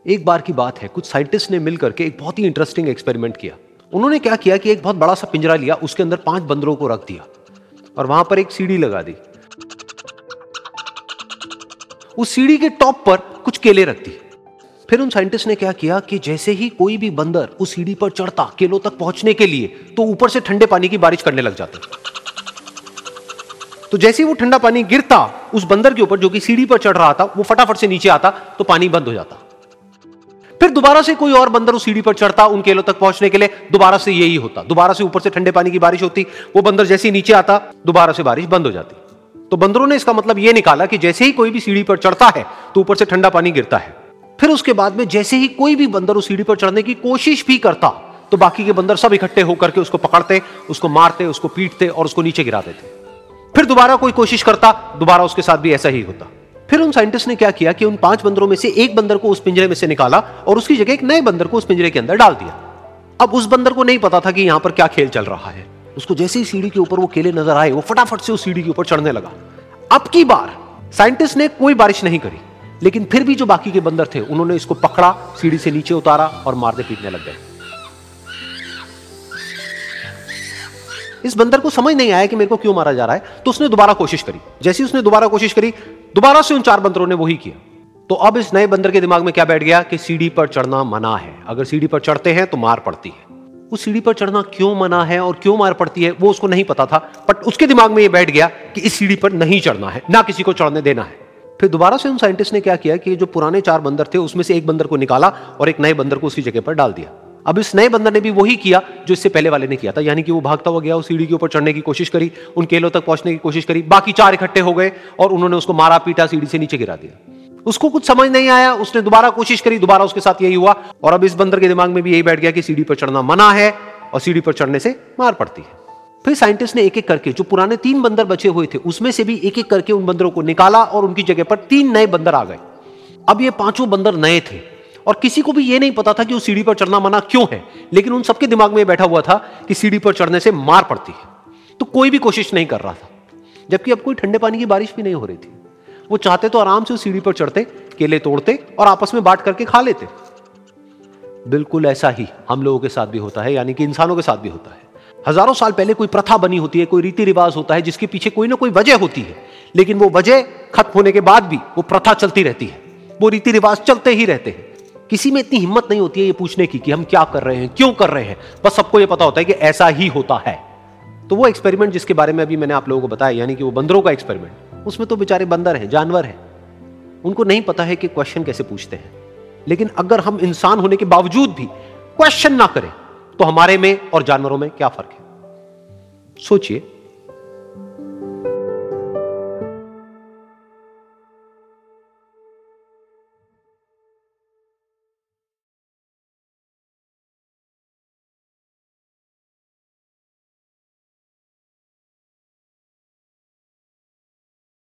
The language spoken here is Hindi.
एक बार की बात है, कुछ साइंटिस्ट ने मिलकर के एक बहुत ही इंटरेस्टिंग एक्सपेरिमेंट किया। उन्होंने क्या किया कि एक बहुत बड़ा सा पिंजरा लिया, उसके अंदर 5 बंदरों को रख दिया और वहां पर एक सीढ़ी लगा दी। उस सीढ़ी के टॉप पर कुछ केले रख दी। फिर उन साइंटिस्ट ने क्या किया कि जैसे ही कोई भी बंदर उस सीढ़ी पर चढ़ता केलों तक पहुंचने के लिए, तो ऊपर से ठंडे पानी की बारिश करने लग जाते। तो जैसे ही वो ठंडा पानी गिरता उस बंदर के ऊपर जो कि सीढ़ी पर चढ़ रहा था, वो फटाफट से नीचे आता तो पानी बंद हो जाता। फिर दोबारा से कोई और बंदर उस सीढ़ी पर चढ़ता उन केलों तक पहुंचने के लिए, दोबारा से यही होता। दोबारा से ऊपर से ठंडे पानी की बारिश होती, वो बंदर जैसे ही नीचे आता दोबारा से बारिश बंद हो जाती। तो बंदरों ने इसका मतलब यह निकाला कि जैसे ही कोई भी सीढ़ी पर चढ़ता है तो ऊपर से ठंडा पानी गिरता है। फिर उसके बाद में जैसे ही कोई भी बंदर उस सीढ़ी पर चढ़ने की कोशिश भी करता तो बाकी के बंदर सब इकट्ठे होकर के उसको पकड़ते, उसको मारते, उसको पीटते और उसको नीचे गिरा देते। फिर दोबारा कोई कोशिश करता, दोबारा उसके साथ भी ऐसा ही होता। फिर उन साइंटिस्ट ने क्या किया कि उन 5 बंदरों में से एक बंदर को उस पिंजरे में से निकाला और उसकी जगह एक नए बंदर को उस पिंजरे के अंदर डाल दिया। अब उस बंदर को नहीं पता था कि यहां पर क्या खेल चल रहा है। उसको जैसे ही सीढ़ी के ऊपर वो केले नजर आए, वो फटाफट से उस सीढ़ी के ऊपर चढ़ने लगा। अब की बार साइंटिस्ट ने कोई बारिश नहीं करी, लेकिन फिर भी जो बाकी के बंदर थे उन्होंने इसको पकड़ा, सीढ़ी से नीचे उतारा और मारने पीटने लग गए। इस बंदर को समझ नहीं आया कि मेरे को क्यों मारा जा रहा है, तो उसने दोबारा कोशिश करी। जैसे ही उसने दोबारा कोशिश करी, दोबारा से उन 4 बंदरों ने वही किया। तो अब इस नए बंदर के दिमाग में क्या बैठ गया कि सीढ़ी पर चढ़ना मना है, अगर सीढ़ी पर चढ़ते हैं तो मार पड़ती है। उस सीढ़ी पर चढ़ना क्यों मना है और क्यों मार पड़ती है वो उसको नहीं पता था, बट उसके दिमाग में यह बैठ गया कि इस सीढ़ी पर नहीं चढ़ना है, ना किसी को चढ़ने देना है। फिर दोबारा से उन साइंटिस्ट ने क्या किया कि जो पुराने 4 बंदर थे उसमें से एक बंदर को निकाला और एक नए बंदर को उसकी जगह पर डाल दिया। अब इस नए बंदर ने भी वही किया जो इससे पहले वाले ने किया था, यानी कि वो भागता हुआ गया, उस सीढ़ी के ऊपर चढ़ने की कोशिश करी, उन केलों तक पहुंचने की कोशिश करी। बाकी 4 इकट्ठे हो गए और उन्होंने उसको मारा पीटा, सीढ़ी से नीचे गिरा दिया। उसको कुछ समझ नहीं आया, उसने दोबारा कोशिश करी, दोबारा उसके साथ यही हुआ। और अब इस बंदर के दिमाग में भी यही बैठ गया कि सीढ़ी पर चढ़ना मना है और सीढ़ी पर चढ़ने से मार पड़ती है। फिर साइंटिस्ट ने एक एक करके जो पुराने 3 बंदर बचे हुए थे उसमें से भी एक एक करके उन बंदरों को निकाला और उनकी जगह पर 3 नए बंदर आ गए। अब ये 5 बंदर नए थे और किसी को भी ये नहीं पता था कि उस सीढ़ी पर चढ़ना मना क्यों है, लेकिन उन सबके दिमाग में बैठा हुआ था कि सीढ़ी पर चढ़ने से मार पड़ती है। तो कोई भी कोशिश नहीं कर रहा था, जबकि अब कोई ठंडे पानी की बारिश भी नहीं हो रही थी। वो चाहते तो आराम से उस सीढ़ी पर चढ़ते, केले तोड़ते और आपस में बांट करके खा लेते। बिल्कुल ऐसा ही हम लोगों के साथ भी होता है, यानी कि इंसानों के साथ भी होता है। हजारों साल पहले कोई प्रथा बनी होती है, कोई रीति रिवाज होता है जिसके पीछे कोई ना कोई वजह होती है, लेकिन वो वजह खत्म होने के बाद भी वो प्रथा चलती रहती है, वो रीति रिवाज चलते ही रहते हैं। किसी में इतनी हिम्मत नहीं होती है ये पूछने की कि हम क्या कर रहे हैं, क्यों कर रहे हैं, बस सबको ये पता होता है कि ऐसा ही होता है। तो वो एक्सपेरिमेंट जिसके बारे में अभी मैंने आप लोगों को बताया, यानी कि वो बंदरों का एक्सपेरिमेंट, उसमें तो बेचारे बंदर हैं, जानवर हैं, उनको नहीं पता है कि क्वेश्चन कैसे पूछते हैं। लेकिन अगर हम इंसान होने के बावजूद भी क्वेश्चन ना करें तो हमारे में और जानवरों में क्या फर्क है? सोचिए।